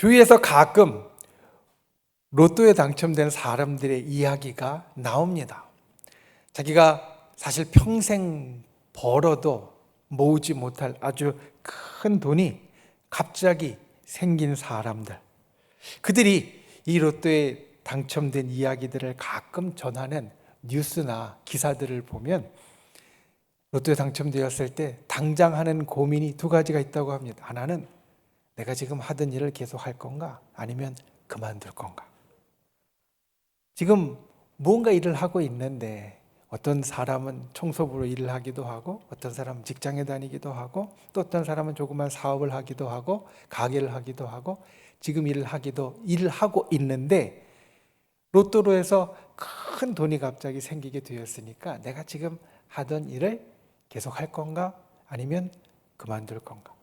주위에서 가끔 로또에 당첨된 사람들의 이야기가 나옵니다. 자기가 사실 평생 벌어도 모으지 못할 아주 큰 돈이 갑자기 생긴 사람들. 그들이 이 로또에 당첨된 이야기들을 가끔 전하는 뉴스나 기사들을 보면 로또에 당첨되었을 때 당장 하는 고민이 두 가지가 있다고 합니다. 하나는 내가 지금 하던 일을 계속 할 건가? 아니면 그만둘 건가? 지금 무언가 일을 하고 있는데 어떤 사람은 청소부로 일을 하기도 하고 어떤 사람은 직장에 다니기도 하고 또 어떤 사람은 조그만 사업을 하기도 하고 가게를 하기도 하고 지금 일을 하고 있는데 로또로 해서 큰 돈이 갑자기 생기게 되었으니까 내가 지금 하던 일을 계속 할 건가? 아니면 그만둘 건가?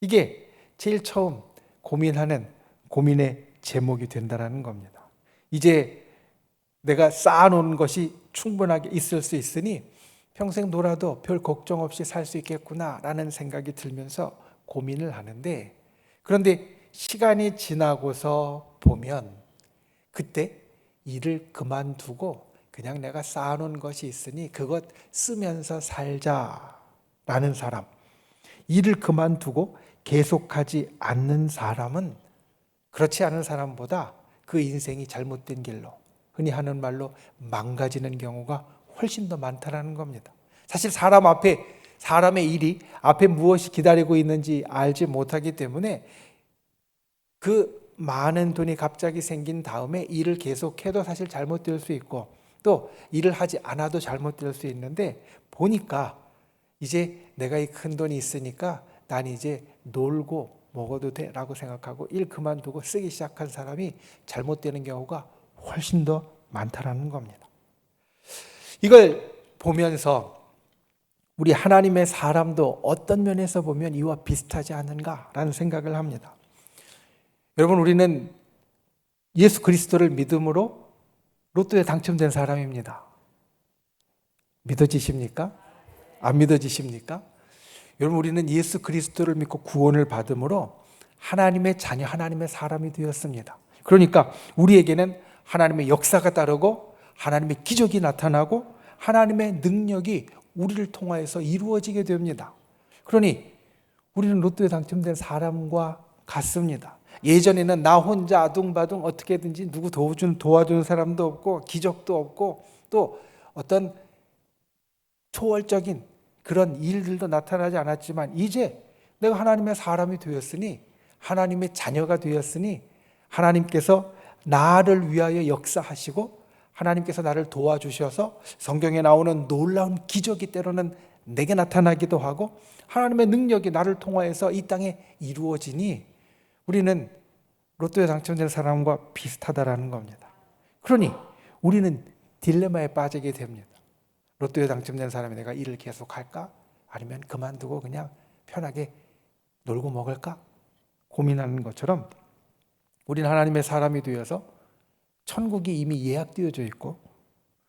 이게 제일 처음 고민하는 고민의 제목이 된다는 겁니다. 이제 내가 쌓아놓은 것이 충분하게 있을 수 있으니 평생 놀아도 별 걱정 없이 살 수 있겠구나라는 생각이 들면서 고민을 하는데, 그런데 시간이 지나고서 보면 그때 일을 그만두고 그냥 내가 쌓아놓은 것이 있으니 그것 쓰면서 살자라는 사람, 일을 그만두고 계속하지 않는 사람은 그렇지 않은 사람보다 그 인생이 잘못된 길로, 흔히 하는 말로 망가지는 경우가 훨씬 더 많다는 겁니다. 사실 사람의 일이 앞에 무엇이 기다리고 있는지 알지 못하기 때문에 그 많은 돈이 갑자기 생긴 다음에 일을 계속해도 사실 잘못될 수 있고 또 일을 하지 않아도 잘못될 수 있는데, 보니까 이제 내가 이 큰 돈이 있으니까 난 이제 놀고 먹어도 돼 라고 생각하고 일 그만두고 쓰기 시작한 사람이 잘못되는 경우가 훨씬 더 많다는 겁니다. 이걸 보면서 우리 하나님의 사람도 어떤 면에서 보면 이와 비슷하지 않은가라는 생각을 합니다. 여러분, 우리는 예수 그리스도를 믿음으로 로또에 당첨된 사람입니다. 믿어지십니까? 안 믿어지십니까? 여러분, 우리는 예수 그리스도를 믿고 구원을 받음으로 하나님의 자녀, 하나님의 사람이 되었습니다. 그러니까 우리에게는 하나님의 역사가 따르고 하나님의 기적이 나타나고 하나님의 능력이 우리를 통하여서 이루어지게 됩니다. 그러니 우리는 로또에 당첨된 사람과 같습니다. 예전에는 나 혼자 아둥바둥 어떻게든지 누구 도와주는 사람도 없고 기적도 없고 또 어떤 초월적인 그런 일들도 나타나지 않았지만 이제 내가 하나님의 사람이 되었으니, 하나님의 자녀가 되었으니 하나님께서 나를 위하여 역사하시고 하나님께서 나를 도와주셔서 성경에 나오는 놀라운 기적이 때로는 내게 나타나기도 하고 하나님의 능력이 나를 통하여서 이 땅에 이루어지니 우리는 로또에 당첨된 사람과 비슷하다라는 겁니다. 그러니 우리는 딜레마에 빠지게 됩니다. 로또에 당첨된 사람이 내가 일을 계속할까? 아니면 그만두고 그냥 편하게 놀고 먹을까? 고민하는 것처럼 우리는 하나님의 사람이 되어서 천국이 이미 예약되어져 있고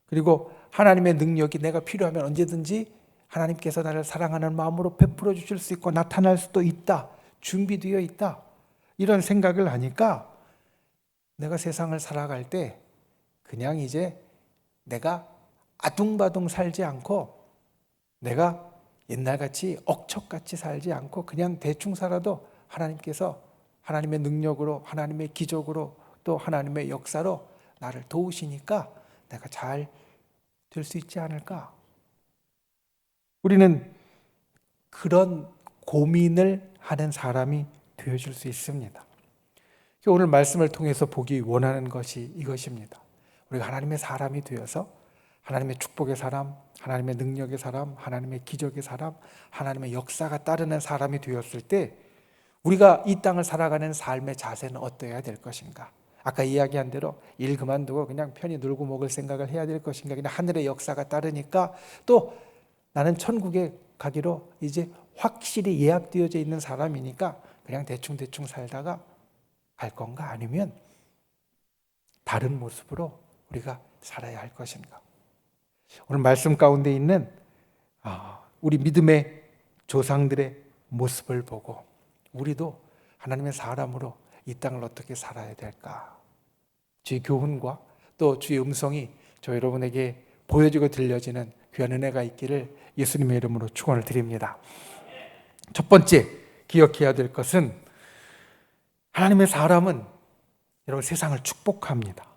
그리고 하나님의 능력이 내가 필요하면 언제든지 하나님께서 나를 사랑하는 마음으로 베풀어 주실 수 있고 나타날 수도 있다. 준비되어 있다. 이런 생각을 하니까 내가 세상을 살아갈 때 그냥 이제 내가 아둥바둥 살지 않고 내가 옛날같이 억척같이 살지 않고 그냥 대충 살아도 하나님께서 하나님의 능력으로 하나님의 기적으로 또 하나님의 역사로 나를 도우시니까 내가 잘 될 수 있지 않을까? 우리는 그런 고민을 하는 사람이 되어줄 수 있습니다. 오늘 말씀을 통해서 보기 원하는 것이 이것입니다. 우리가 하나님의 사람이 되어서 하나님의 축복의 사람, 하나님의 능력의 사람, 하나님의 기적의 사람, 하나님의 역사가 따르는 사람이 되었을 때 우리가 이 땅을 살아가는 삶의 자세는 어떠해야 될 것인가? 아까 이야기한 대로 일 그만두고 그냥 편히 놀고 먹을 생각을 해야 될 것인가? 그냥 하늘의 역사가 따르니까 또 나는 천국에 가기로 이제 확실히 예약되어져 있는 사람이니까 그냥 대충 살다가 갈 건가? 아니면 다른 모습으로 우리가 살아야 할 것인가? 오늘 말씀 가운데 있는 우리 믿음의 조상들의 모습을 보고 우리도 하나님의 사람으로 이 땅을 어떻게 살아야 될까? 주의 교훈과 또 주의 음성이 저 여러분에게 보여지고 들려지는 귀한 은혜가 있기를 예수님의 이름으로 축원을 드립니다. 첫 번째 기억해야 될 것은 하나님의 사람은 여러분 세상을 축복합니다.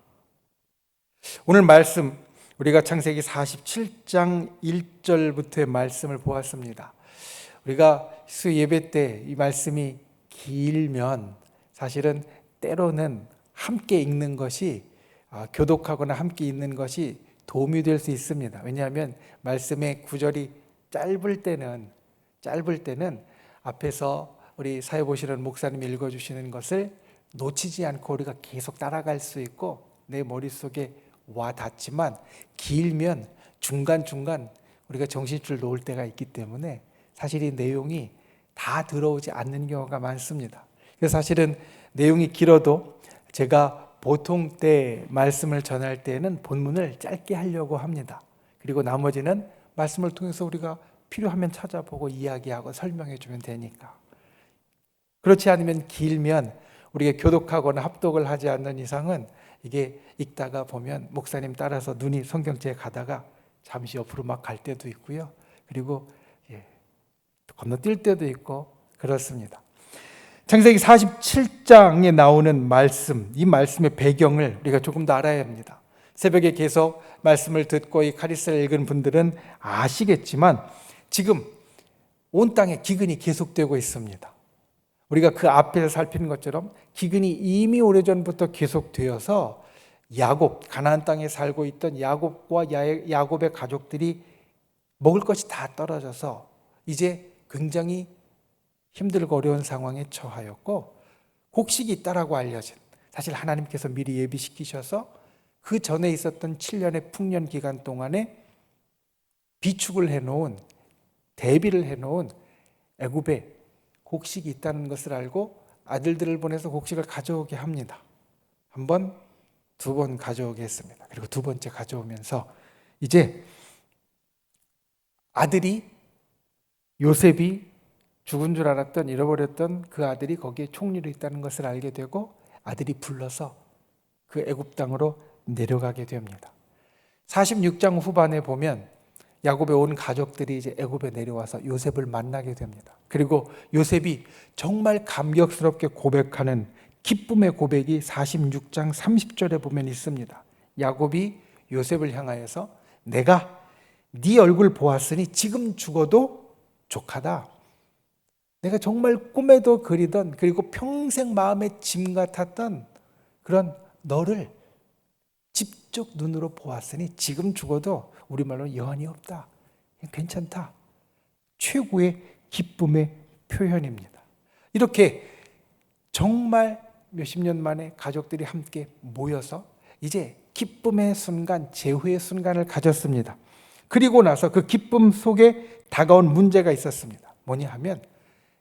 오늘 말씀 우리가 창세기 47장 1절부터의 말씀을 보았습니다. 우리가 수 예배 때 이 말씀이 길면 사실은 때로는 함께 읽는 것이 교독하거나 함께 읽는 것이 도움이 될 수 있습니다. 왜냐하면 말씀의 구절이 짧을 때는 앞에서 우리 사회 보시는 목사님이 읽어주시는 것을 놓치지 않고 우리가 계속 따라갈 수 있고 내 머릿속에 와 닿지만 길면 중간중간 우리가 정신줄 놓을 때가 있기 때문에 사실 이 내용이 다 들어오지 않는 경우가 많습니다. 그래서 사실은 내용이 길어도 제가 보통 때 말씀을 전할 때는 본문을 짧게 하려고 합니다. 그리고 나머지는 말씀을 통해서 우리가 필요하면 찾아보고 이야기하고 설명해 주면 되니까. 그렇지 않으면 길면 우리가 교독하거나 합독을 하지 않는 이상은 이게 읽다가 보면 목사님 따라서 눈이 성경책에 가다가 잠시 옆으로 막 갈 때도 있고요. 그리고 건너뛸 때도 있고 그렇습니다. 창세기 47장에 나오는 말씀, 이 말씀의 배경을 우리가 조금 더 알아야 합니다. 새벽에 계속 말씀을 듣고 이 카리스를 읽은 분들은 아시겠지만 지금 온 땅에 기근이 계속되고 있습니다. 우리가 그 앞에서 살피는 것처럼 기근이 이미 오래전부터 계속되어서 야곱, 가나안 땅에 살고 있던 야곱과 야곱의 가족들이 먹을 것이 다 떨어져서 이제 굉장히 힘들고 어려운 상황에 처하였고 곡식이 있다라고 알려진, 사실 하나님께서 미리 예비시키셔서 그 전에 있었던 7년의 풍년 기간 동안에 비축을 해놓은, 대비를 해놓은 애굽에 곡식이 있다는 것을 알고 아들들을 보내서 곡식을 가져오게 합니다. 한 번, 두 번 가져오게 했습니다. 그리고 두 번째 가져오면서 이제 아들이, 요셉이 죽은 줄 알았던, 잃어버렸던 그 아들이 거기에 총리로 있다는 것을 알게 되고 아들이 불러서 그 애굽 땅으로 내려가게 됩니다. 46장 후반에 보면 야곱의 온 가족들이 이제 애굽에 내려와서 요셉을 만나게 됩니다. 그리고 요셉이 정말 감격스럽게 고백하는 기쁨의 고백이 46장 30절에 보면 있습니다. 야곱이 요셉을 향하여서 내가 네 얼굴 보았으니 지금 죽어도 족하다. 내가 정말 꿈에도 그리던, 그리고 평생 마음에 짐 같았던 그런 너를 직접 눈으로 보았으니 지금 죽어도 우리말로 여한이 없다. 괜찮다. 최고의 기쁨의 표현입니다. 이렇게 정말 몇십 년 만에 가족들이 함께 모여서 이제 기쁨의 순간, 재회의 순간을 가졌습니다. 그리고 나서 그 기쁨 속에 다가온 문제가 있었습니다. 뭐냐 하면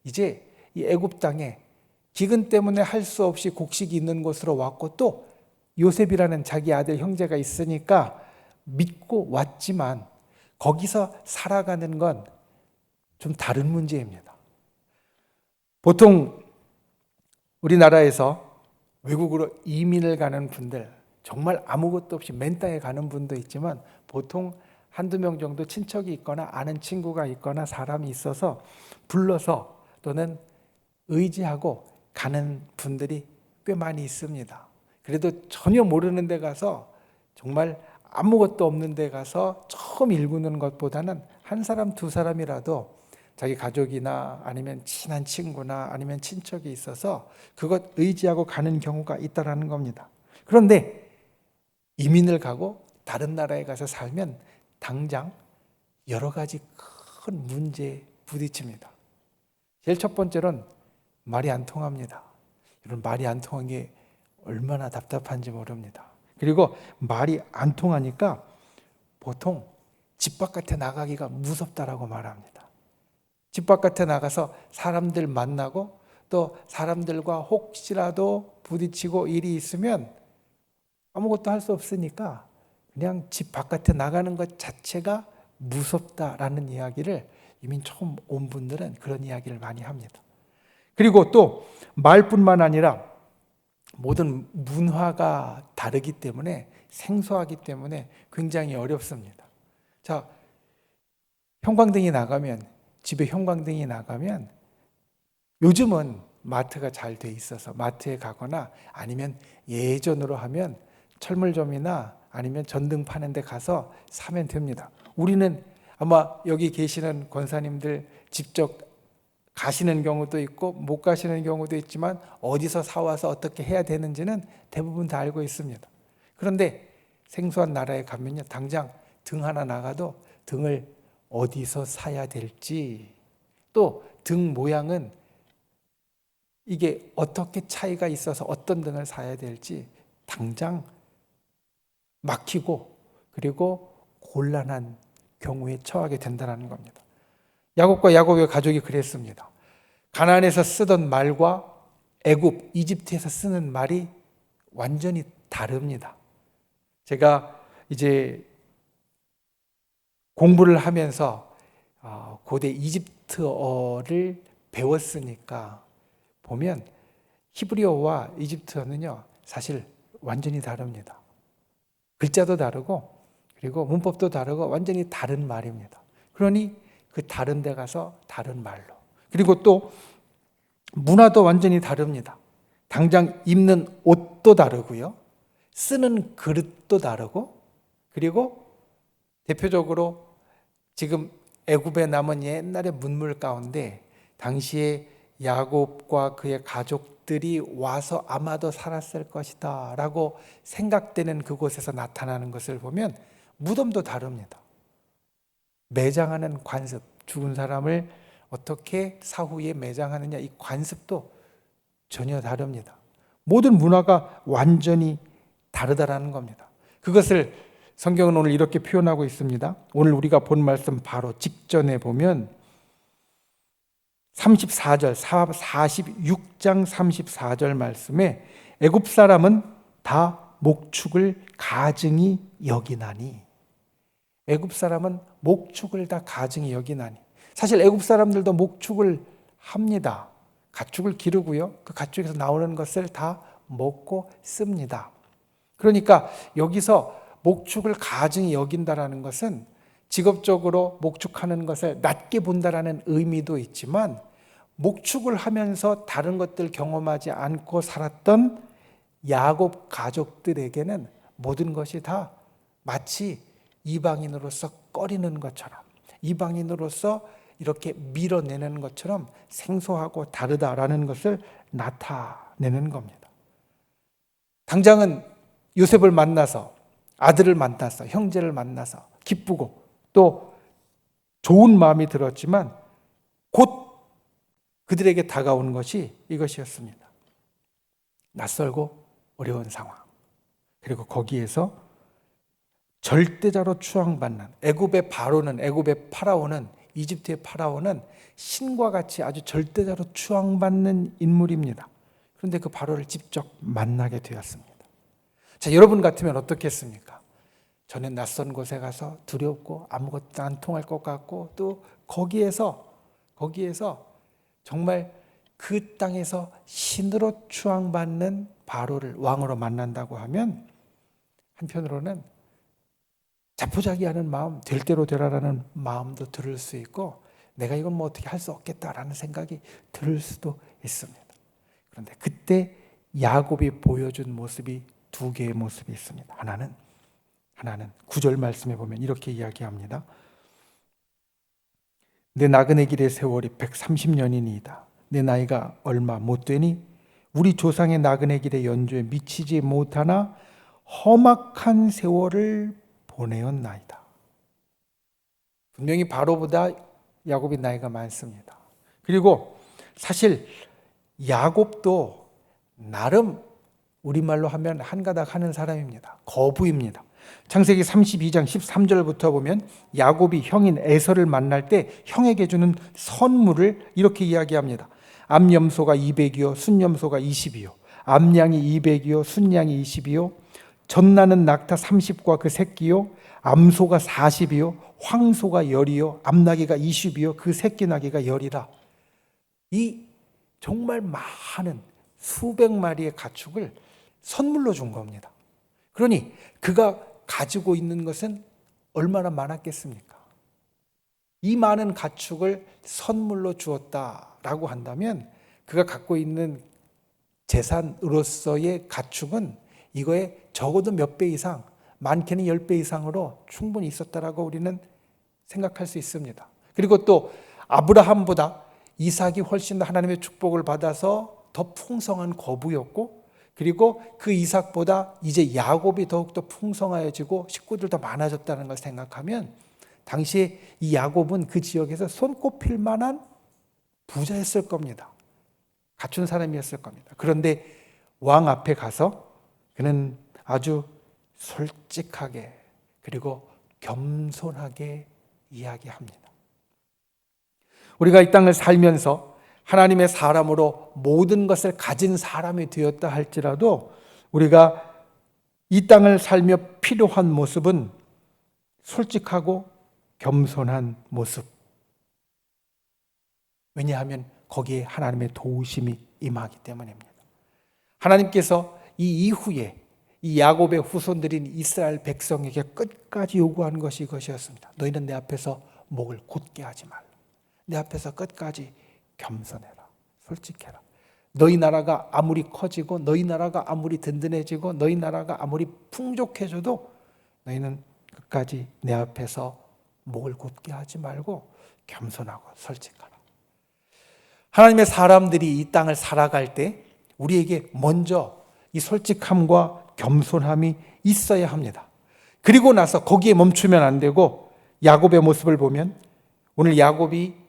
이제 이 애굽 땅에 기근 때문에 할 수 없이 곡식이 있는 곳으로 왔고 또 요셉이라는 자기 아들 형제가 있으니까 믿고 왔지만 거기서 살아가는 건 좀 다른 문제입니다. 보통 우리나라에서 외국으로 이민을 가는 분들, 정말 아무것도 없이 맨 땅에 가는 분도 있지만 보통 한두 명 정도 친척이 있거나 아는 친구가 있거나 사람이 있어서 불러서 또는 의지하고 가는 분들이 꽤 많이 있습니다. 그래도 전혀 모르는 데 가서, 정말 아무것도 없는 데 가서 처음 일구는 것보다는 한 사람 두 사람이라도 자기 가족이나 아니면 친한 친구나 아니면 친척이 있어서 그것 의지하고 가는 경우가 있다라는 겁니다. 그런데 이민을 가고 다른 나라에 가서 살면 당장 여러 가지 큰 문제에 부딪힙니다. 제일 첫 번째로는 말이 안 통합니다. 여러분, 말이 안 통한 게 얼마나 답답한지 모릅니다. 그리고 말이 안 통하니까 보통 집 바깥에 나가기가 무섭다라고 말합니다. 집 바깥에 나가서 사람들 만나고 또 사람들과 혹시라도 부딪히고 일이 있으면 아무것도 할 수 없으니까 그냥 집 바깥에 나가는 것 자체가 무섭다라는 이야기를 이민 처음 온 분들은 그런 이야기를 많이 합니다. 그리고 또 말뿐만 아니라 모든 문화가 다르기 때문에, 생소하기 때문에 굉장히 어렵습니다. 자, 형광등이 나가면, 집에 형광등이 나가면 요즘은 마트가 잘 돼 있어서 마트에 가거나, 아니면 예전으로 하면 철물점이나 아니면 전등 파는 데 가서 사면 됩니다. 우리는 아마 여기 계시는 권사님들 직접 가시는 경우도 있고 못 가시는 경우도 있지만, 어디서 사와서 어떻게 해야 되는지는 대부분 다 알고 있습니다. 그런데 생소한 나라에 가면요, 당장 등 하나 나가도 등을 어디서 사야 될지, 또 등 모양은 이게 어떻게 차이가 있어서 어떤 등을 사야 될지 당장 막히고, 그리고 곤란한 경우에 처하게 된다는 겁니다. 야곱과 야곱의 가족이 그랬습니다. 가나안에서 쓰던 말과 애굽, 이집트에서 쓰는 말이 완전히 다릅니다. 제가 이제 공부를 하면서 고대 이집트어를 배웠으니까 보면 히브리어와 이집트어는요, 사실 완전히 다릅니다. 글자도 다르고, 그리고 문법도 다르고 완전히 다른 말입니다. 그러니 그 다른 데 가서 다른 말로, 그리고 또 문화도 완전히 다릅니다. 당장 입는 옷도 다르고요, 쓰는 그릇도 다르고, 그리고 대표적으로 지금 애굽에 남은 옛날의 문물 가운데 당시에 야곱과 그의 가족들이 와서 아마도 살았을 것이다 라고 생각되는 그곳에서 나타나는 것을 보면 무덤도 다릅니다. 매장하는 관습, 죽은 사람을 어떻게 사후에 매장하느냐, 이 관습도 전혀 다릅니다. 모든 문화가 완전히 다르다라는 겁니다. 그것을 성경은 오늘 이렇게 표현하고 있습니다. 오늘 우리가 본 말씀 바로 직전에 보면 34절, 46장 34절 말씀에 애굽 사람은 다 목축을 가증히 여기나니, 애굽 사람은 목축을 다 가증히 여기나니. 사실 애굽 사람들도 목축을 합니다. 가축을 기르고요, 그 가축에서 나오는 것을 다 먹고 씁니다. 그러니까 여기서 목축을 가증히 여긴다라는 것은 직업적으로 목축하는 것을 낮게 본다라는 의미도 있지만, 목축을 하면서 다른 것들 경험하지 않고 살았던 야곱 가족들에게는 모든 것이 다 마치 이방인으로서 꺼리는 것처럼, 이방인으로서 이렇게 밀어내는 것처럼 생소하고 다르다라는 것을 나타내는 겁니다. 당장은 요셉을 만나서, 아들을 만나서, 형제를 만나서 기쁘고 또 좋은 마음이 들었지만 곧 그들에게 다가오는 것이 이것이었습니다. 낯설고 어려운 상황, 그리고 거기에서 절대자로 추앙받는 애굽의 바로는, 애굽의 파라오는, 이집트의 파라오는 신과 같이 아주 절대자로 추앙받는 인물입니다. 그런데 그 바로를 직접 만나게 되었습니다. 자, 여러분 같으면 어떻겠습니까? 저는 낯선 곳에 가서 두렵고 아무것도 안 통할 것 같고, 또 거기에서 정말 그 땅에서 신으로 추앙받는 바로를 왕으로 만난다고 하면 한편으로는 자포자기하는 마음, 될 대로 되라라는 마음도 들을 수 있고, 내가 이건 뭐 어떻게 할 수 없겠다라는 생각이 들을 수도 있습니다. 그런데 그때 야곱이 보여준 모습이 두 개의 모습이 있습니다. 하나는 9절 말씀에 보면 이렇게 이야기합니다. 내 나그네 길의 세월이 130년이니이다. 내 나이가 얼마 못 되니 우리 조상의 나그네 길의 연주에 미치지 못하나 험악한 세월을 보내었나이다. 분명히 바로보다 야곱이 나이가 많습니다. 그리고 사실 야곱도 나름 우리말로 하면 한가닥 하는 사람입니다. 거부입니다. 창세기 32장 13절부터 보면 야곱이 형인 에서를 만날 때 형에게 주는 선물을 이렇게 이야기합니다. 암염소가 200이요 순염소가 20이요 암양이 200이요 순양이 20이요 젖나는 낙타 30과 그 새끼요 암소가 40이요 황소가 10이요 암나귀가 20이요 그 새끼 나귀가 10이라. 이 정말 많은 수백 마리의 가축을 선물로 준 겁니다. 그러니 그가 가지고 있는 것은 얼마나 많았겠습니까? 이 많은 가축을 선물로 주었다라고 한다면 그가 갖고 있는 재산으로서의 가축은 이거에 적어도 몇 배 이상, 많게는 10배 이상으로 충분히 있었다라고 우리는 생각할 수 있습니다. 그리고 또 아브라함보다 이삭이 훨씬 더 하나님의 축복을 받아서 더 풍성한 거부였고, 그리고 그 이삭보다 이제 야곱이 더욱더 풍성하여지고 식구들 더 많아졌다는 걸 생각하면 당시에 이 야곱은 그 지역에서 손꼽힐 만한 부자였을 겁니다. 갖춘 사람이었을 겁니다. 그런데 왕 앞에 가서 그는 아주 솔직하게 그리고 겸손하게 이야기합니다. 우리가 이 땅을 살면서 하나님의 사람으로 모든 것을 가진 사람이 되었다 할지라도 우리가 이 땅을 살며 필요한 모습은 솔직하고 겸손한 모습. 왜냐하면 거기에 하나님의 도우심이 임하기 때문입니다. 하나님께서 이 이후에 이 야곱의 후손들인 이스라엘 백성에게 끝까지 요구한 것이 이것이었습니다. 너희는 내 앞에서 목을 곧게 하지 말라. 내 앞에서 끝까지 겸손해라. 솔직해라. 너희 나라가 아무리 커지고 너희 나라가 아무리 든든해지고 너희 나라가 아무리 풍족해져도 너희는 끝까지 내 앞에서 목을 곧게 하지 말고 겸손하고 솔직하라. 하나님의 사람들이 이 땅을 살아갈 때 우리에게 먼저 이 솔직함과 겸손함이 있어야 합니다. 그리고 나서 거기에 멈추면 안 되고 야곱의 모습을 보면 오늘 야곱이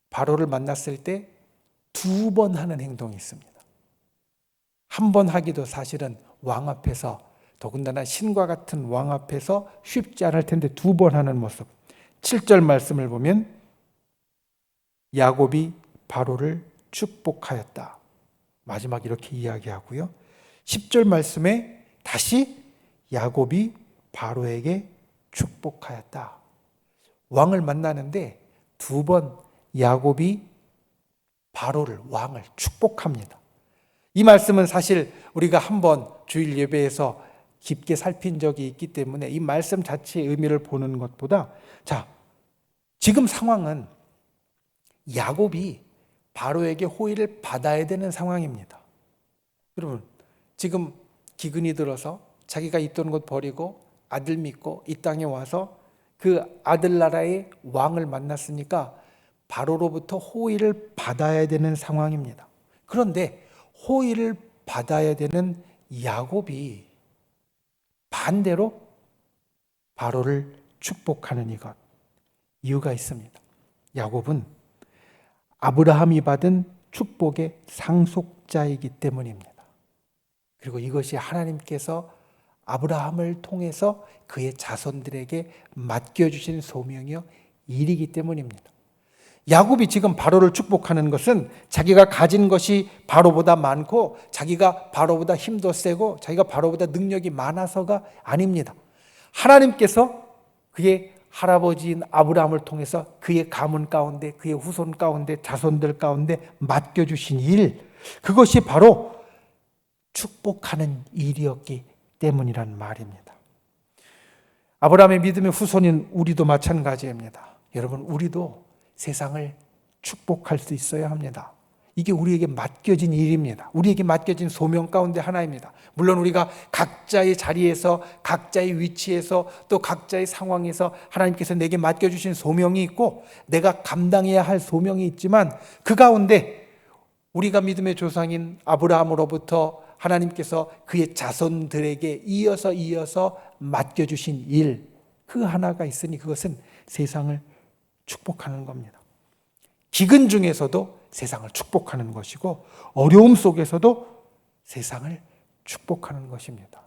바로를 만났을 때 2번 하는 행동이 있습니다. 한 번 하기도 사실은 왕 앞에서, 더군다나 신과 같은 왕 앞에서 쉽지 않을 텐데 2번 하는 모습. 7절 말씀을 보면 야곱이 바로를 축복하였다. 마지막 이렇게 이야기하고요. 10절 말씀에 다시 야곱이 바로에게 축복하였다. 왕을 만나는데 2번 야곱이 바로를, 왕을 축복합니다. 이 말씀은 사실 우리가 한번 주일 예배에서 깊게 살핀 적이 있기 때문에 이 말씀 자체의 의미를 보는 것보다, 자, 지금 상황은 야곱이 바로에게 호의를 받아야 되는 상황입니다. 여러분, 지금 기근이 들어서 자기가 있던 곳 버리고 아들 믿고 이 땅에 와서 그 아들 나라의 왕을 만났으니까 바로로부터 호의를 받아야 되는 상황입니다. 그런데 호의를 받아야 되는 야곱이 반대로 바로를 축복하는 이것, 이유가 있습니다. 야곱은 아브라함이 받은 축복의 상속자이기 때문입니다. 그리고 이것이 하나님께서 아브라함을 통해서 그의 자손들에게 맡겨주신 소명이요 일이기 때문입니다. 야곱이 지금 바로를 축복하는 것은 자기가 가진 것이 바로보다 많고 자기가 바로보다 힘도 세고 자기가 바로보다 능력이 많아서가 아닙니다. 하나님께서 그의 할아버지인 아브라함을 통해서 그의 가문 가운데, 그의 후손 가운데, 자손들 가운데 맡겨주신 일, 그것이 바로 축복하는 일이었기 때문이란 말입니다. 아브라함의 믿음의 후손인 우리도 마찬가지입니다. 여러분, 우리도 세상을 축복할 수 있어야 합니다. 이게 우리에게 맡겨진 일입니다. 우리에게 맡겨진 소명 가운데 하나입니다. 물론 우리가 각자의 자리에서, 각자의 위치에서, 또 각자의 상황에서 하나님께서 내게 맡겨주신 소명이 있고 내가 감당해야 할 소명이 있지만 그 가운데 우리가 믿음의 조상인 아브라함으로부터 하나님께서 그의 자손들에게 이어서 맡겨주신 일, 그 하나가 있으니 그것은 세상을 축복하는 겁니다. 기근 중에서도 세상을 축복하는 것이고 어려움 속에서도 세상을 축복하는 것입니다.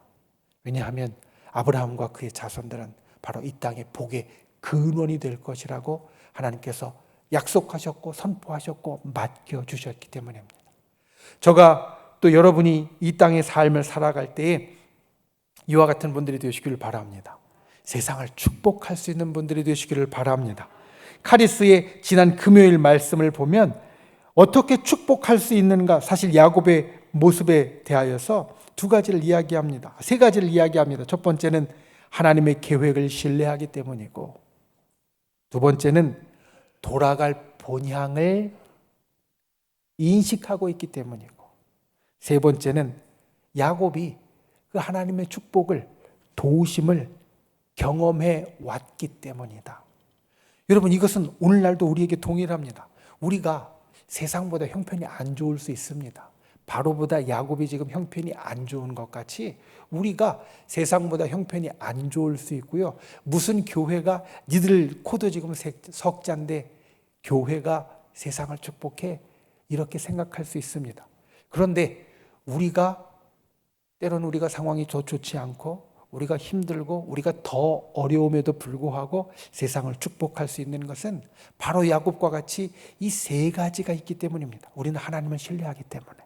왜냐하면 아브라함과 그의 자손들은 바로 이 땅의 복의 근원이 될 것이라고 하나님께서 약속하셨고 선포하셨고 맡겨주셨기 때문입니다. 저가 또 여러분이 이 땅의 삶을 살아갈 때에 이와 같은 분들이 되시기를 바랍니다. 세상을 축복할 수 있는 분들이 되시기를 바랍니다. 카리스의 지난 금요일 말씀을 보면 어떻게 축복할 수 있는가? 사실 야곱의 모습에 대하여서 두 가지를 이야기합니다. 세 가지를 이야기합니다. 첫 번째는 하나님의 계획을 신뢰하기 때문이고, 두 번째는 돌아갈 본향을 인식하고 있기 때문이고, 세 번째는 야곱이 그 하나님의 축복을, 도우심을 경험해 왔기 때문이다. 여러분, 이것은 오늘날도 우리에게 동일합니다. 우리가 세상보다 형편이 안 좋을 수 있습니다. 바로보다 야곱이 지금 형편이 안 좋은 것 같이 우리가 세상보다 형편이 안 좋을 수 있고요. 무슨 교회가, 니들 코도 지금 석자인데 교회가 세상을 축복해, 이렇게 생각할 수 있습니다. 그런데 때로는 우리가 상황이 더 좋지 않고 우리가 힘들고 우리가 더 어려움에도 불구하고 세상을 축복할 수 있는 것은 바로 야곱과 같이 이 세 가지가 있기 때문입니다. 우리는 하나님을 신뢰하기 때문에.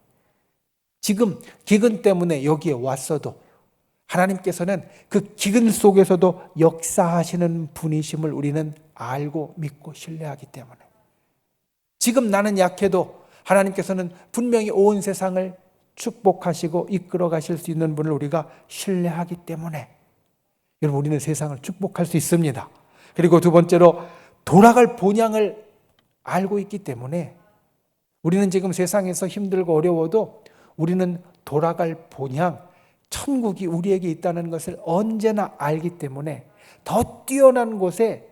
지금 기근 때문에 여기에 왔어도 하나님께서는 그 기근 속에서도 역사하시는 분이심을 우리는 알고 믿고 신뢰하기 때문에, 지금 나는 약해도 하나님께서는 분명히 온 세상을 축복하시고 이끌어 가실 수 있는 분을 우리가 신뢰하기 때문에 여러분, 우리는 세상을 축복할 수 있습니다. 그리고 두 번째로 돌아갈 본향을 알고 있기 때문에 우리는 지금 세상에서 힘들고 어려워도 우리는 돌아갈 본향, 천국이 우리에게 있다는 것을 언제나 알기 때문에 더 뛰어난 곳에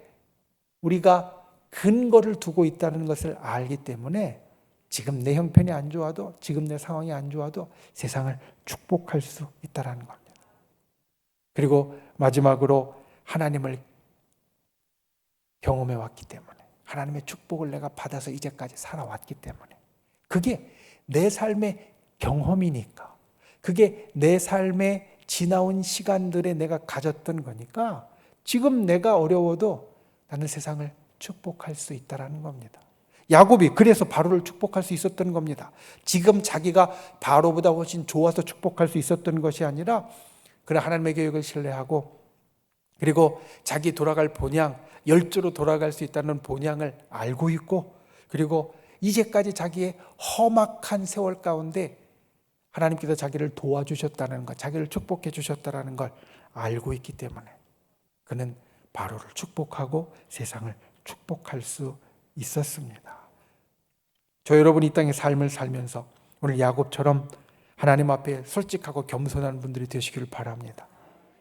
우리가 근거를 두고 있다는 것을 알기 때문에 지금 내 형편이 안 좋아도, 지금 내 상황이 안 좋아도 세상을 축복할 수 있다는 겁니다. 그리고 마지막으로 하나님을 경험해 왔기 때문에, 하나님의 축복을 내가 받아서 이제까지 살아왔기 때문에, 그게 내 삶의 경험이니까, 그게 내 삶의 지나온 시간들에 내가 가졌던 거니까 지금 내가 어려워도 나는 세상을 축복할 수 있다는 겁니다. 야곱이 그래서 바로를 축복할 수 있었던 겁니다. 지금 자기가 바로보다 훨씬 좋아서 축복할 수 있었던 것이 아니라 그런 하나님의 계획을 신뢰하고, 그리고 자기 돌아갈 본향, 열조로 돌아갈 수 있다는 본향을 알고 있고, 그리고 이제까지 자기의 험악한 세월 가운데 하나님께서 자기를 도와주셨다는 것, 자기를 축복해 주셨다는 걸 알고 있기 때문에 그는 바로를 축복하고 세상을 축복할 수 있었습니다. 저 여러분이 이 땅의 삶을 살면서 오늘 야곱처럼 하나님 앞에 솔직하고 겸손한 분들이 되시기를 바랍니다.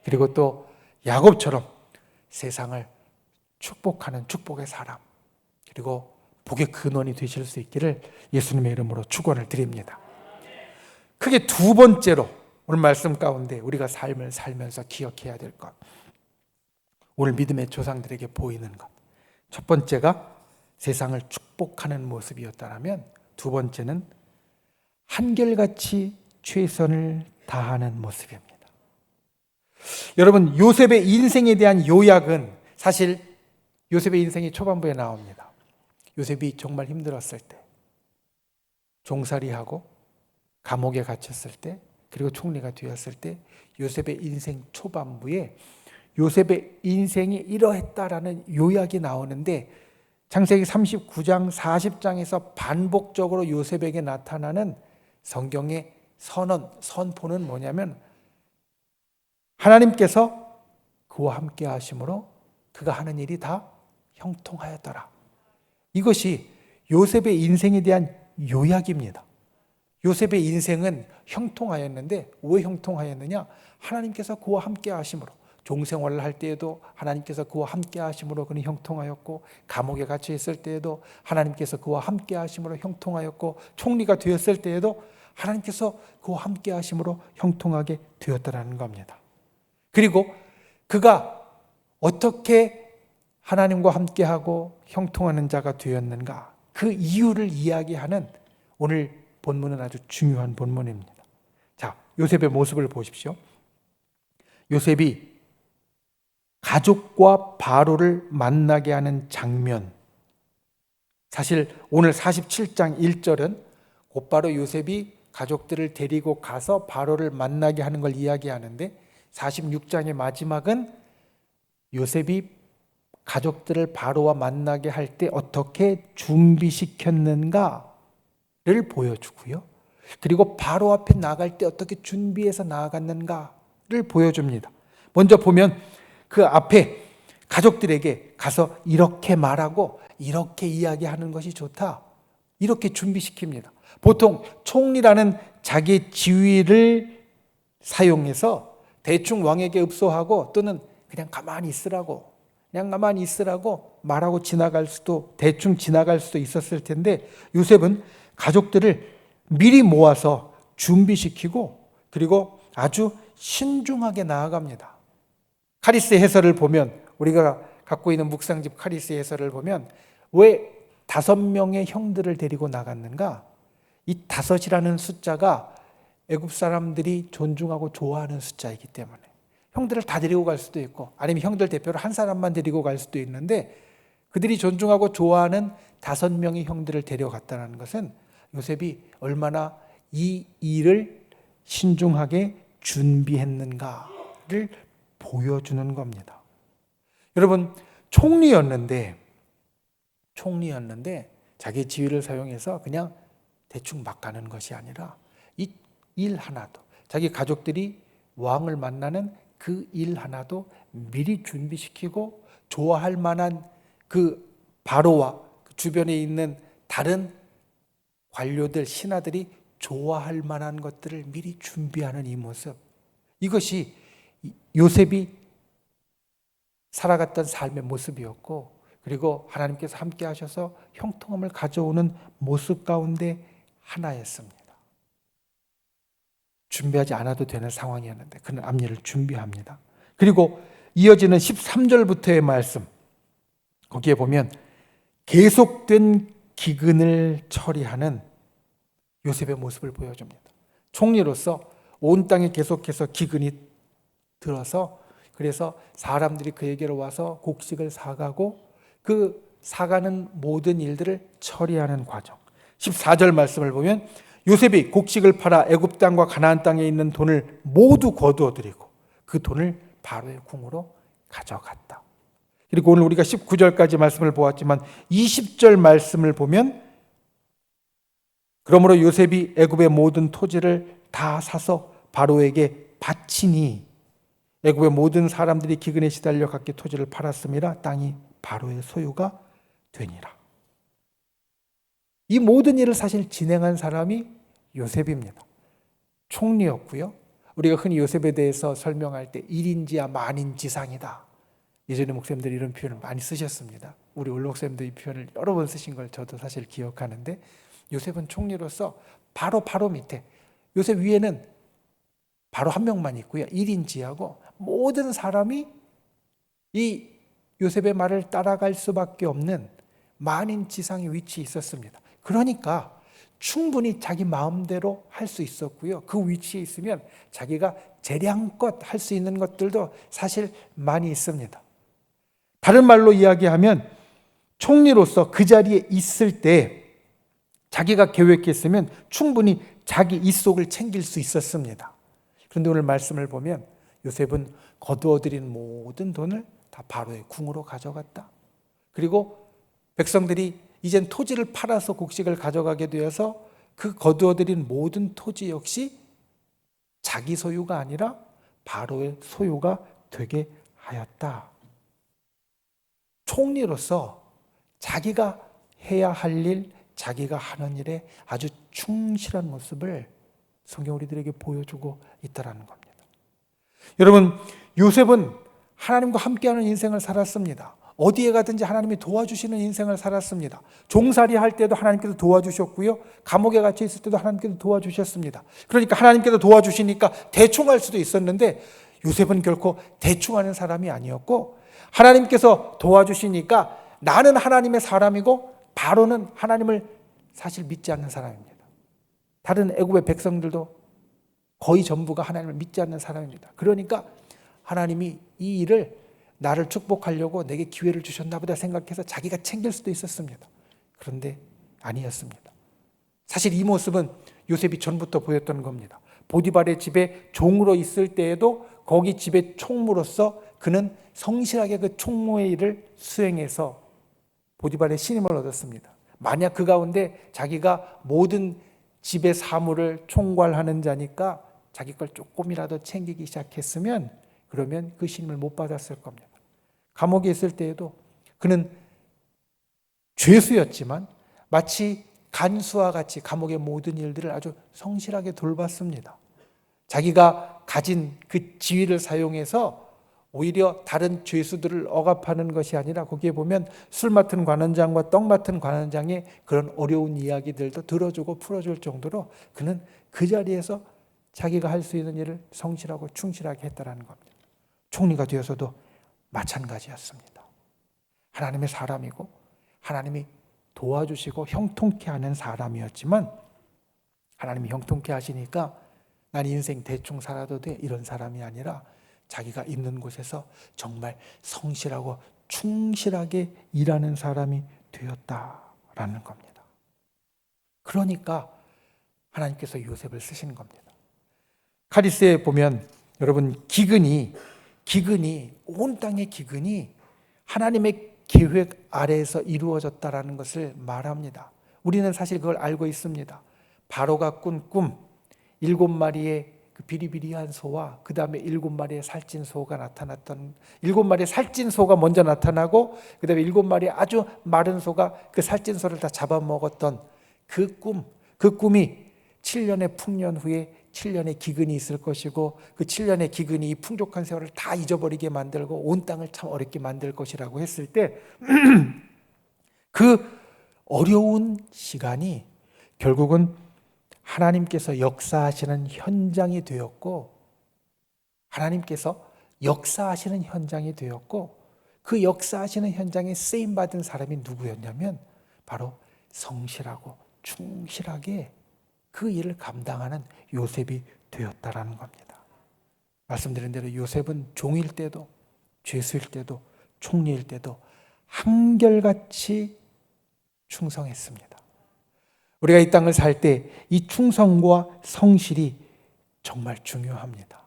그리고 또 야곱처럼 세상을 축복하는 축복의 사람, 그리고 복의 근원이 되실 수 있기를 예수님의 이름으로 축원을 드립니다. 크게 두 번째로 오늘 말씀 가운데 우리가 삶을 살면서 기억해야 될 것, 오늘 믿음의 조상들에게 보이는 것, 첫 번째가 세상을 축복하는 모습이었다면 두 번째는 한결같이 최선을 다하는 모습입니다. 여러분, 요셉의 인생에 대한 요약은 사실 요셉의 인생이 초반부에 나옵니다. 요셉이 정말 힘들었을 때, 종살이하고 감옥에 갇혔을 때, 그리고 총리가 되었을 때, 요셉의 인생 초반부에 요셉의 인생이 이러했다라는 요약이 나오는데, 창세기 39장 40장에서 반복적으로 요셉에게 나타나는 성경의 선포는 뭐냐면, 하나님께서 그와 함께 하심으로 그가 하는 일이 다 형통하였더라. 이것이 요셉의 인생에 대한 요약입니다. 요셉의 인생은 형통하였는데 왜 형통하였느냐? 하나님께서 그와 함께 하심으로, 종생활을 할 때에도 하나님께서 그와 함께 하심으로 그는 형통하였고, 감옥에 갇혀 있을 때에도 하나님께서 그와 함께 하심으로 형통하였고, 총리가 되었을 때에도 하나님께서 그와 함께 하심으로 형통하게 되었다는 겁니다. 그리고 그가 어떻게 하나님과 함께하고 형통하는 자가 되었는가, 그 이유를 이야기하는 오늘 본문은 아주 중요한 본문입니다. 자, 요셉의 모습을 보십시오. 요셉이 가족과 바로를 만나게 하는 장면, 사실 오늘 47장 1절은 곧바로 요셉이 가족들을 데리고 가서 바로를 만나게 하는 걸 이야기하는데, 46장의 마지막은 요셉이 가족들을 바로와 만나게 할 때 어떻게 준비시켰는가, 보여주고요. 그리고 바로 앞에 나갈 때 어떻게 준비해서 나아갔는가를 보여줍니다. 먼저 보면 그 앞에 가족들에게 가서 이렇게 말하고 이렇게 이야기하는 것이 좋다. 이렇게 준비시킵니다. 보통 총리라는 자기의 지위를 사용해서 대충 왕에게 읍소하고 또는 그냥 가만히 있으라고 말하고 대충 지나갈 수도 있었을 텐데 요셉은 가족들을 미리 모아서 준비시키고 그리고 아주 신중하게 나아갑니다. 카리스 해설을 보면 우리가 갖고 있는 묵상집 카리스 해설을 보면 왜 5명의 형들을 데리고 나갔는가? 이 5이라는 숫자가 애굽 사람들이 존중하고 좋아하는 숫자이기 때문에 형들을 다 데리고 갈 수도 있고 아니면 형들 대표로 한 사람만 데리고 갈 수도 있는데 그들이 존중하고 좋아하는 5명의 형들을 데려갔다는 것은 요셉이 얼마나 이 일을 신중하게 준비했는가를 보여주는 겁니다. 여러분, 총리였는데 자기 지위를 사용해서 그냥 대충 막 가는 것이 아니라 이 일 하나도 자기 가족들이 왕을 만나는 그 일 하나도 미리 준비시키고 좋아할 만한 그 바로와 그 주변에 있는 다른 관료들, 신하들이 좋아할 만한 것들을 미리 준비하는 이 모습, 이것이 요셉이 살아갔던 삶의 모습이었고 그리고 하나님께서 함께 하셔서 형통함을 가져오는 모습 가운데 하나였습니다. 준비하지 않아도 되는 상황이었는데 그는 앞일을 준비합니다. 그리고 이어지는 13절부터의 말씀, 거기에 보면 계속된 기근을 처리하는 요셉의 모습을 보여줍니다. 총리로서 온 땅에 계속해서 기근이 들어서 그래서 사람들이 그에게로 와서 곡식을 사가고 그 사가는 모든 일들을 처리하는 과정. 14절 말씀을 보면 요셉이 곡식을 팔아 애굽 땅과 가나안 땅에 있는 돈을 모두 거두어들이고 그 돈을 바로의 궁으로 가져갔다. 그리고 오늘 우리가 19절까지 말씀을 보았지만 20절 말씀을 보면 그러므로 요셉이 애굽의 모든 토지를 다 사서 바로에게 바치니 애굽의 모든 사람들이 기근에 시달려 각기 토지를 팔았음이라 땅이 바로의 소유가 되니라. 이 모든 일을 사실 진행한 사람이 요셉입니다. 총리였고요. 우리가 흔히 요셉에 대해서 설명할 때 일인지야 만인지상이다. 예전에 목사님들이 이런 표현을 많이 쓰셨습니다. 우리 올 목사님도 이 표현을 여러 번 쓰신 걸 저도 사실 기억하는데 요셉은 총리로서 바로 밑에 요셉 위에는 바로 한 명만 있고요. 1인지하고 모든 사람이 이 요셉의 말을 따라갈 수밖에 없는 만인지상의 위치에 있었습니다. 그러니까 충분히 자기 마음대로 할 수 있었고요. 그 위치에 있으면 자기가 재량껏 할 수 있는 것들도 사실 많이 있습니다. 다른 말로 이야기하면 총리로서 그 자리에 있을 때 자기가 계획했으면 충분히 자기 입속을 챙길 수 있었습니다. 그런데 오늘 말씀을 보면 요셉은 거두어들인 모든 돈을 다 바로의 궁으로 가져갔다. 그리고 백성들이 이젠 토지를 팔아서 곡식을 가져가게 되어서 그 거두어들인 모든 토지 역시 자기 소유가 아니라 바로의 소유가 되게 하였다. 총리로서 자기가 해야 할 일, 자기가 하는 일에 아주 충실한 모습을 성경 우리들에게 보여주고 있다는 겁니다. 여러분, 요셉은 하나님과 함께하는 인생을 살았습니다. 어디에 가든지 하나님이 도와주시는 인생을 살았습니다. 종살이 할 때도 하나님께서 도와주셨고요. 감옥에 갇혀 있을 때도 하나님께서 도와주셨습니다. 그러니까 하나님께서 도와주시니까 대충 할 수도 있었는데 요셉은 결코 대충 하는 사람이 아니었고 하나님께서 도와주시니까 나는 하나님의 사람이고 바로는 하나님을 사실 믿지 않는 사람입니다. 다른 애굽의 백성들도 거의 전부가 하나님을 믿지 않는 사람입니다. 그러니까 하나님이 이 일을 나를 축복하려고 내게 기회를 주셨나 보다 생각해서 자기가 챙길 수도 있었습니다. 그런데 아니었습니다. 사실 이 모습은 요셉이 전부터 보였던 겁니다. 보디발의 집에 종으로 있을 때에도 거기 집의 총무로서 그는 성실하게 그 총무의 일을 수행해서 보디발의 신임을 얻었습니다. 만약 그 가운데 자기가 모든 집의 사물을 총괄하는 자니까 자기 걸 조금이라도 챙기기 시작했으면 그러면 그 신임을 못 받았을 겁니다. 감옥에 있을 때에도 그는 죄수였지만 마치 간수와 같이 감옥의 모든 일들을 아주 성실하게 돌봤습니다. 자기가 가진 그 지위를 사용해서 오히려 다른 죄수들을 억압하는 것이 아니라 거기에 보면 술 맡은 관원장과 떡 맡은 관원장의 그런 어려운 이야기들도 들어주고 풀어줄 정도로 그는 그 자리에서 자기가 할 수 있는 일을 성실하고 충실하게 했다는 겁니다. 총리가 되어서도 마찬가지였습니다. 하나님의 사람이고 하나님이 도와주시고 형통케 하는 사람이었지만 하나님이 형통케 하시니까 난 인생 대충 살아도 돼 이런 사람이 아니라 자기가 있는 곳에서 정말 성실하고 충실하게 일하는 사람이 되었다라는 겁니다. 그러니까 하나님께서 요셉을 쓰신 겁니다. 카리스에 보면 여러분 기근이 온 땅의 기근이 하나님의 계획 아래에서 이루어졌다라는 것을 말합니다. 우리는 사실 그걸 알고 있습니다. 바로가 꾼 꿈, 7마리의 그 비리비리한 소와 그 다음에 7마리의 살찐 소가 나타났던 7마리의 살찐 소가 먼저 나타나고 그 다음에 7마리의 아주 마른 소가 그 살찐 소를 다 잡아먹었던 그 꿈이 7년의 풍년 후에 7년의 기근이 있을 것이고 그 7년의 기근이 이 풍족한 세월을 다 잊어버리게 만들고 온 땅을 참 어렵게 만들 것이라고 했을 때 그 어려운 시간이 결국은 하나님께서 역사하시는 현장이 되었고 하나님께서 역사하시는 현장이 되었고 그 역사하시는 현장에 쓰임받은 사람이 누구였냐면 바로 성실하고 충실하게 그 일을 감당하는 요셉이 되었다라는 겁니다. 말씀드린 대로 요셉은 종일 때도 죄수일 때도 총리일 때도 한결같이 충성했습니다. 우리가 이 땅을 살 때 이 충성과 성실이 정말 중요합니다.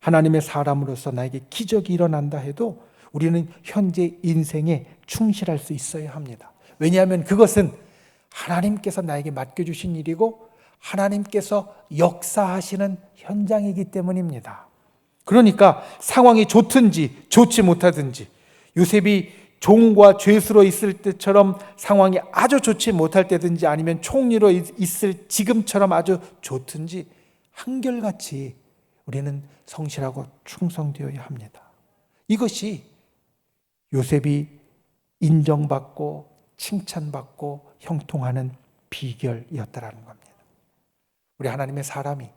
하나님의 사람으로서 나에게 기적이 일어난다 해도 우리는 현재 인생에 충실할 수 있어야 합니다. 왜냐하면 그것은 하나님께서 나에게 맡겨주신 일이고 하나님께서 역사하시는 현장이기 때문입니다. 그러니까 상황이 좋든지 좋지 못하든지 요셉이 종과 죄수로 있을 때처럼 상황이 아주 좋지 못할 때든지 아니면 총리로 있을 지금처럼 아주 좋든지 한결같이 우리는 성실하고 충성되어야 합니다. 이것이 요셉이 인정받고 칭찬받고 형통하는 비결이었다라는 겁니다. 우리 하나님의 사람이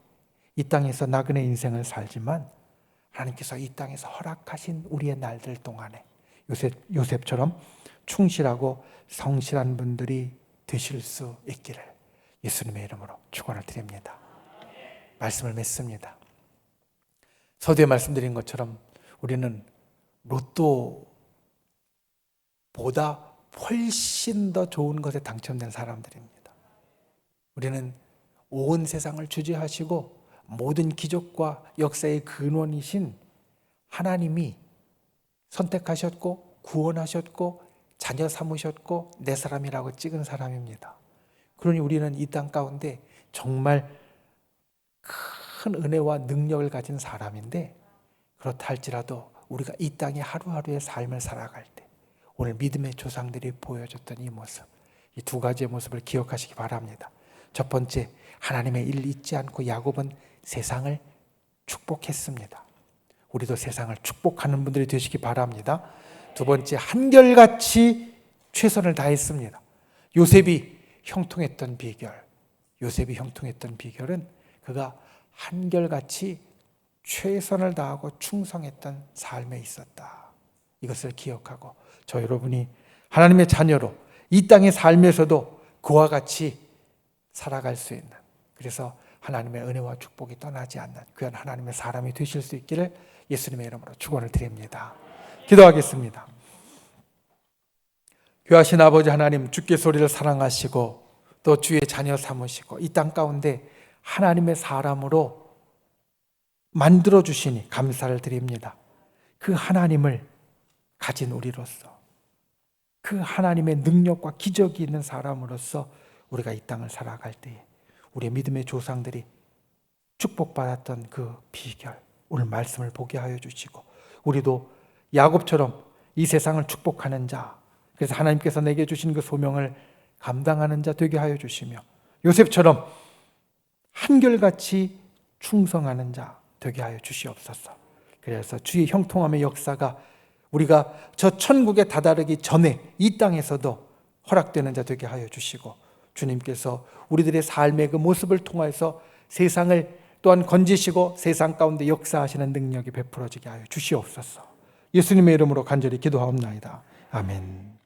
이 땅에서 나그네 인생을 살지만 하나님께서 이 땅에서 허락하신 우리의 날들 동안에 요셉처럼 충실하고 성실한 분들이 되실 수 있기를 예수님의 이름으로 축원을 드립니다. 말씀을 맺습니다. 서두에 말씀드린 것처럼 우리는 로또보다 훨씬 더 좋은 것에 당첨된 사람들입니다. 우리는 온 세상을 주재하시고 모든 기적과 역사의 근원이신 하나님이 선택하셨고 구원하셨고 자녀 삼으셨고 내 사람이라고 찍은 사람입니다. 그러니 우리는 이 땅 가운데 정말 큰 은혜와 능력을 가진 사람인데 그렇다 할지라도 우리가 이 땅의 하루하루의 삶을 살아갈 때 오늘 믿음의 조상들이 보여줬던 이 모습, 이 두 가지의 모습을 기억하시기 바랍니다. 첫 번째, 하나님의 일 잊지 않고 야곱은 세상을 축복했습니다. 우리도 세상을 축복하는 분들이 되시기 바랍니다. 두 번째, 한결같이 최선을 다했습니다. 요셉이 형통했던 비결은 그가 한결같이 최선을 다하고 충성했던 삶에 있었다. 이것을 기억하고 저 여러분이 하나님의 자녀로 이 땅의 삶에서도 그와 같이 살아갈 수 있는, 그래서 하나님의 은혜와 축복이 떠나지 않는 귀한 하나님의 사람이 되실 수 있기를 예수님의 이름으로 축원을 드립니다. 기도하겠습니다. 귀하신 아버지 하나님, 주께서 우리를 사랑하시고 또 주의 자녀 삼으시고 이 땅 가운데 하나님의 사람으로 만들어주시니 감사를 드립니다. 그 하나님을 가진 우리로서 그 하나님의 능력과 기적이 있는 사람으로서 우리가 이 땅을 살아갈 때에 우리의 믿음의 조상들이 축복받았던 그 비결, 오늘 말씀을 보게 하여 주시고, 우리도 야곱처럼 이 세상을 축복하는 자, 그래서 하나님께서 내게 주신 그 소명을 감당하는 자 되게 하여 주시며, 요셉처럼 한결같이 충성하는 자 되게 하여 주시옵소서. 그래서 주의 형통함의 역사가 우리가 저 천국에 다다르기 전에 이 땅에서도 허락되는 자 되게 하여 주시고, 주님께서 우리들의 삶의 그 모습을 통해서 세상을 또한 건지시고 세상 가운데 역사하시는 능력이 베풀어지게 하여 주시옵소서. 예수님의 이름으로 간절히 기도하옵나이다. 아멘.